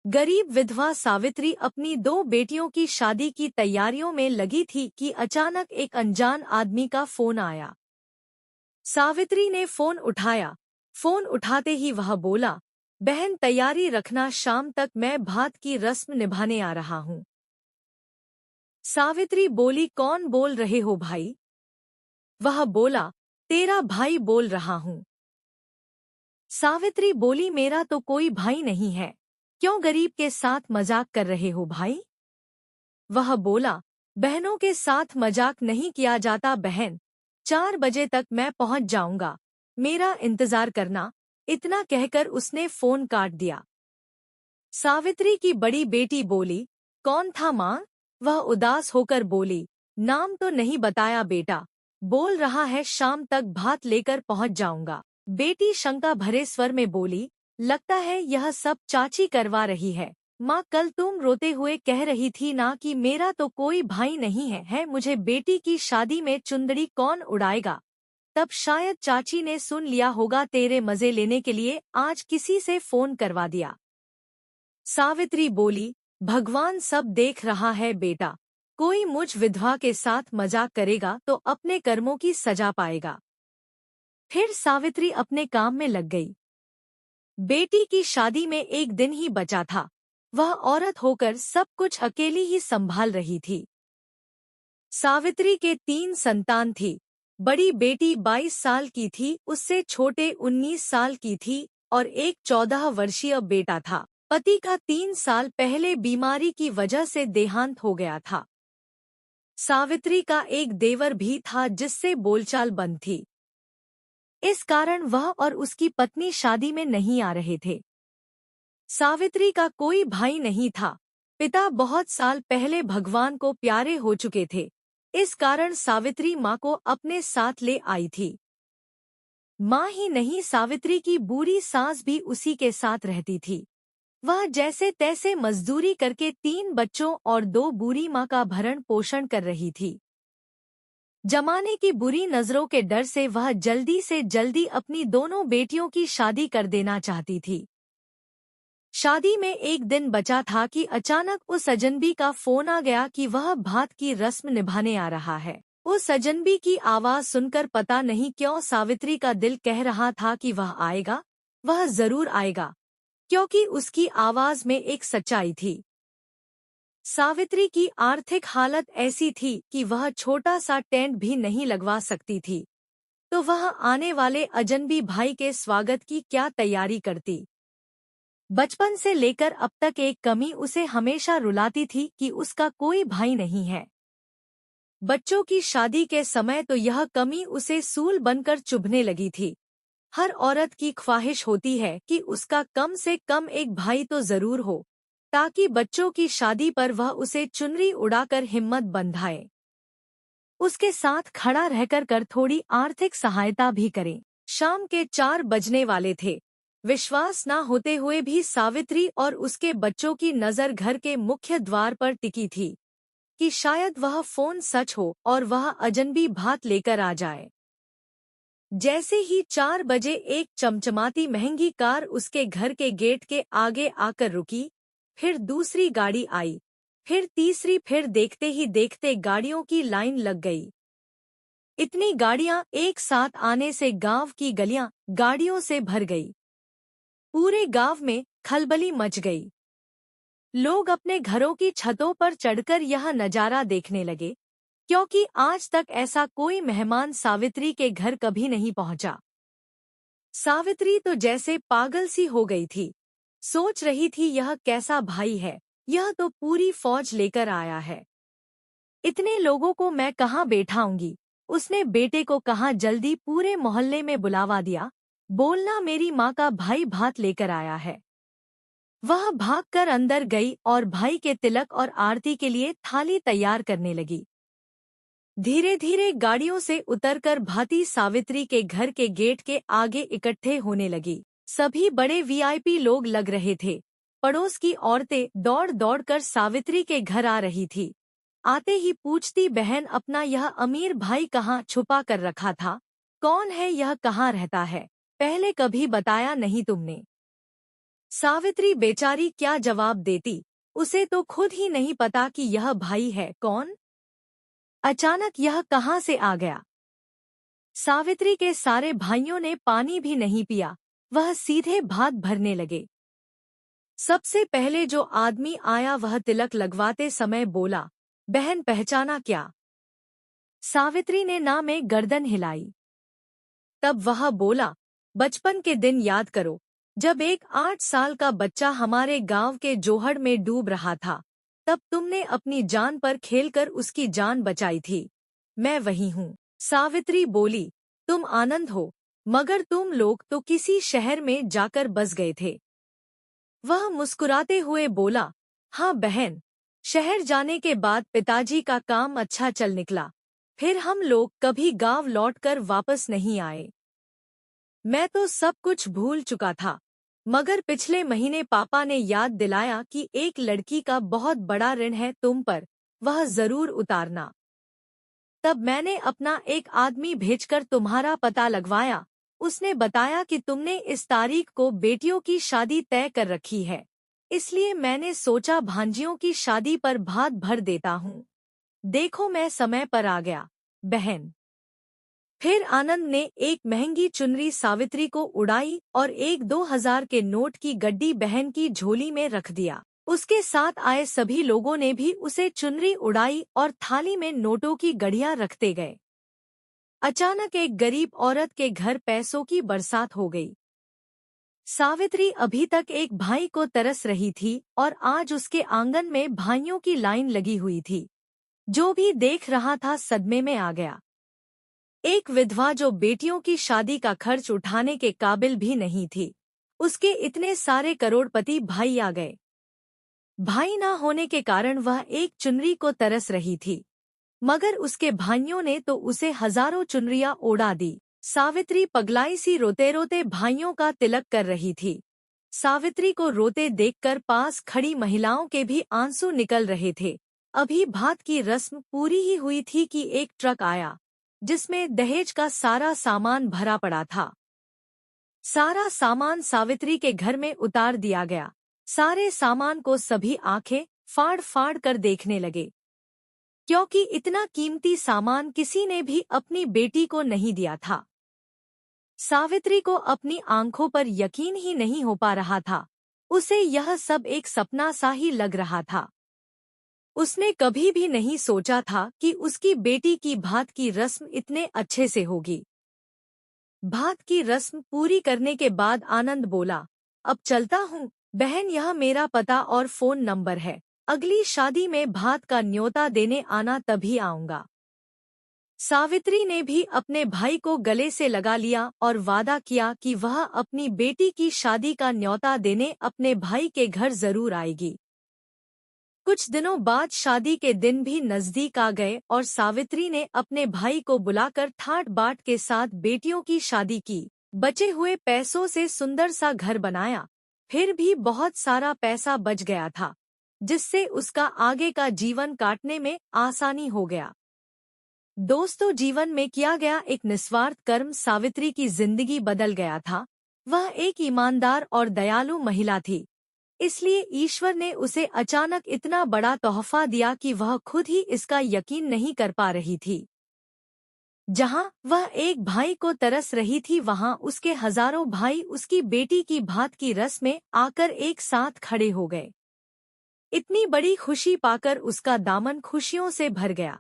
गरीब विधवा सावित्री अपनी दो बेटियों की शादी की तैयारियों में लगी थी कि अचानक एक अनजान आदमी का फोन आया। सावित्री ने फोन उठाया। फोन उठाते ही वह बोला, बहन तैयारी रखना, शाम तक मैं भात की रस्म निभाने आ रहा हूँ। सावित्री बोली, कौन बोल रहे हो भाई? वह बोला, तेरा भाई बोल रहा हूँ। सावित्री बोली, मेरा तो कोई भाई नहीं है, क्यों गरीब के साथ मजाक कर रहे हो भाई? वह बोला, बहनों के साथ मजाक नहीं किया जाता बहन, 4 बजे तक मैं पहुंच जाऊंगा, मेरा इंतजार करना। इतना कहकर उसने फोन काट दिया। सावित्री की बड़ी बेटी बोली, कौन था माँ? वह उदास होकर बोली, नाम तो नहीं बताया बेटा, बोल रहा है शाम तक भात लेकर पहुंच जाऊंगा। बेटी शंका भरे स्वर में बोली, लगता है यह सब चाची करवा रही है। माँ, कल तुम रोते हुए कह रही थी ना कि मेरा तो कोई भाई नहीं है मुझे बेटी की शादी में चुंदड़ी कौन उड़ाएगा? तब शायद चाची ने सुन लिया होगा, तेरे मजे लेने के लिए आज किसी से फोन करवा दिया। सावित्री बोली, भगवान सब देख रहा है बेटा, कोई मुझ विधवा के साथ मजाक करेगा तो अपने कर्मों की सजा पाएगा। फिर सावित्री अपने काम में लग गई। बेटी की शादी में एक दिन ही बचा था। वह औरत होकर सब कुछ अकेली ही संभाल रही थी। सावित्री के 3 संतान थी। बड़ी बेटी 22 साल की थी, उससे छोटे 19 साल की थी और एक 14 वर्षीय बेटा था। पति का 3 साल पहले बीमारी की वजह से देहांत हो गया था। सावित्री का एक देवर भी था जिससे बोलचाल बंद थी। इस कारण वह और उसकी पत्नी शादी में नहीं आ रहे थे। सावित्री का कोई भाई नहीं था। पिता बहुत साल पहले भगवान को प्यारे हो चुके थे। इस कारण सावित्री माँ को अपने साथ ले आई थी। माँ ही नहीं, सावित्री की बूढ़ी सास भी उसी के साथ रहती थी। वह जैसे तैसे मजदूरी करके 3 बच्चों और 2 बूढ़ी माँ का भरण पोषण कर रही थी। जमाने की बुरी नजरों के डर से वह जल्दी से जल्दी अपनी दोनों बेटियों की शादी कर देना चाहती थी। शादी में एक दिन बचा था कि अचानक उस अजनबी का फोन आ गया कि वह भात की रस्म निभाने आ रहा है। उस अजनबी की आवाज सुनकर पता नहीं क्यों सावित्री का दिल कह रहा था कि वह आएगा, वह जरूर आएगा, क्योंकि उसकी आवाज में एक सच्चाई थी। सावित्री की आर्थिक हालत ऐसी थी कि वह छोटा सा टेंट भी नहीं लगवा सकती थी, तो वह आने वाले अजनबी भाई के स्वागत की क्या तैयारी करती। बचपन से लेकर अब तक एक कमी उसे हमेशा रुलाती थी कि उसका कोई भाई नहीं है। बच्चों की शादी के समय तो यह कमी उसे सूल बनकर चुभने लगी थी। हर औरत की ख्वाहिश होती है कि उसका कम से कम एक भाई तो जरूर हो, ताकि बच्चों की शादी पर वह उसे चुनरी उड़ाकर हिम्मत बंधाए, उसके साथ खड़ा रहकर कर थोड़ी आर्थिक सहायता भी करे। शाम के 4 बजने वाले थे। विश्वास न होते हुए भी सावित्री और उसके बच्चों की नजर घर के मुख्य द्वार पर टिकी थी कि शायद वह फोन सच हो और वह अजनबी भात लेकर आ जाए। जैसे ही 4 बजे एक चमचमाती महंगी कार उसके घर के गेट के आगे आकर रुकी, फिर दूसरी गाड़ी आई, फिर तीसरी, फिर देखते ही देखते गाड़ियों की लाइन लग गई। इतनी गाड़ियां एक साथ आने से गांव की गलियां गाड़ियों से भर गई। पूरे गांव में खलबली मच गई। लोग अपने घरों की छतों पर चढ़कर यह नजारा देखने लगे, क्योंकि आज तक ऐसा कोई मेहमान सावित्री के घर कभी नहीं पहुंचा। सावित्री तो जैसे पागल सी हो गई थी। सोच रही थी, यह कैसा भाई है, यह तो पूरी फौज लेकर आया है। इतने लोगों को मैं कहाँ बैठाऊंगी। उसने बेटे को कहा, जल्दी पूरे मोहल्ले में बुलावा दिया, बोलना मेरी माँ का भाई भात लेकर आया है। वह भागकर अंदर गई और भाई के तिलक और आरती के लिए थाली तैयार करने लगी। धीरे धीरे गाड़ियों से उतरकर भाती सावित्री के घर के गेट के आगे इकट्ठे होने लगी। सभी बड़े वीआईपी लोग लग रहे थे। पड़ोस की औरतें दौड़ दौड़ कर सावित्री के घर आ रही थी। आते ही पूछती, बहन अपना यह अमीर भाई कहाँ छुपा कर रखा था? कौन है यह, कहाँ रहता है? पहले कभी बताया नहीं तुमने। सावित्री बेचारी क्या जवाब देती, उसे तो खुद ही नहीं पता कि यह भाई है कौन। अचानक यह कहाँ से आ गया। सावित्री के सारे भाइयों ने पानी भी नहीं पिया, वह सीधे भात भरने लगे। सबसे पहले जो आदमी आया वह तिलक लगवाते समय बोला, बहन पहचाना क्या। सावित्री ने ना में गर्दन हिलाई। तब वह बोला, बचपन के दिन याद करो, जब एक 8 साल का बच्चा हमारे गांव के जोहड़ में डूब रहा था, तब तुमने अपनी जान पर खेलकर उसकी जान बचाई थी। मैं वही हूँ। सावित्री बोली, तुम आनंद हो, मगर तुम लोग तो किसी शहर में जाकर बस गए थे। वह मुस्कुराते हुए बोला, हाँ बहन, शहर जाने के बाद पिताजी का काम अच्छा चल निकला, फिर हम लोग कभी गांव लौटकर वापस नहीं आए। मैं तो सब कुछ भूल चुका था, मगर पिछले महीने पापा ने याद दिलाया कि एक लड़की का बहुत बड़ा ऋण है तुम पर, वह जरूर उतारना। तब मैंने अपना एक आदमी भेजकर तुम्हारा पता लगवाया। उसने बताया कि तुमने इस तारीख को बेटियों की शादी तय कर रखी है, इसलिए मैंने सोचा भांजियों की शादी पर भात भर देता हूँ। देखो मैं समय पर आ गया, बहन। फिर आनंद ने एक महंगी चुनरी सावित्री को उड़ाई और 1-2 हजार के नोट की गड्डी बहन की झोली में रख दिया। उसके साथ आए सभी लोगों ने भी उसे चुनरी उड़ाई और थाली में नोटों की गढ़ियां रखते गए। अचानक एक गरीब औरत के घर पैसों की बरसात हो गई। सावित्री अभी तक एक भाई को तरस रही थी और आज उसके आंगन में भाइयों की लाइन लगी हुई थी। जो भी देख रहा था सदमे में आ गया। एक विधवा जो बेटियों की शादी का खर्च उठाने के काबिल भी नहीं थी, उसके इतने सारे करोड़पति भाई आ गए। भाई ना होने के कारण वह एक चुनरी को तरस रही थी, मगर उसके भाइयों ने तो उसे हजारों चुनरियां ओढ़ा दी। सावित्री पगलाई सी रोते रोते भाइयों का तिलक कर रही थी। सावित्री को रोते देखकर पास खड़ी महिलाओं के भी आंसू निकल रहे थे। अभी भात की रस्म पूरी ही हुई थी कि एक ट्रक आया, जिसमें दहेज का सारा सामान भरा पड़ा था। सारा सामान सावित्री के घर में उतार दिया गया। सारे सामान को सभी आंखें फाड़ फाड़ कर देखने लगे, क्योंकि इतना कीमती सामान किसी ने भी अपनी बेटी को नहीं दिया था। सावित्री को अपनी आंखों पर यकीन ही नहीं हो पा रहा था। उसे यह सब एक सपना सा ही लग रहा था। उसने कभी भी नहीं सोचा था कि उसकी बेटी की भात की रस्म इतने अच्छे से होगी। भात की रस्म पूरी करने के बाद आनंद बोला, अब चलता हूँ बहन, यह मेरा पता और फोन नंबर है। अगली शादी में भात का न्योता देने आना, तभी आऊंगा। सावित्री ने भी अपने भाई को गले से लगा लिया और वादा किया कि वह अपनी बेटी की शादी का न्योता देने अपने भाई के घर जरूर आएगी। कुछ दिनों बाद शादी के दिन भी नजदीक आ गए और सावित्री ने अपने भाई को बुलाकर ठाट बाट के साथ बेटियों की शादी की। बचे हुए पैसों से सुंदर सा घर बनाया। फिर भी बहुत सारा पैसा बच गया था, जिससे उसका आगे का जीवन काटने में आसानी हो गया। दोस्तों, जीवन में किया गया एक निस्वार्थ कर्म सावित्री की जिंदगी बदल गया था। वह एक ईमानदार और दयालु महिला थी, इसलिए ईश्वर ने उसे अचानक इतना बड़ा तोहफा दिया कि वह खुद ही इसका यकीन नहीं कर पा रही थी। जहां वह एक भाई को तरस रही थी, वहां उसके हजारों भाई उसकी बेटी की भात की रस्म में आकर एक साथ खड़े हो गए। इतनी बड़ी खुशी पाकर उसका दामन खुशियों से भर गया।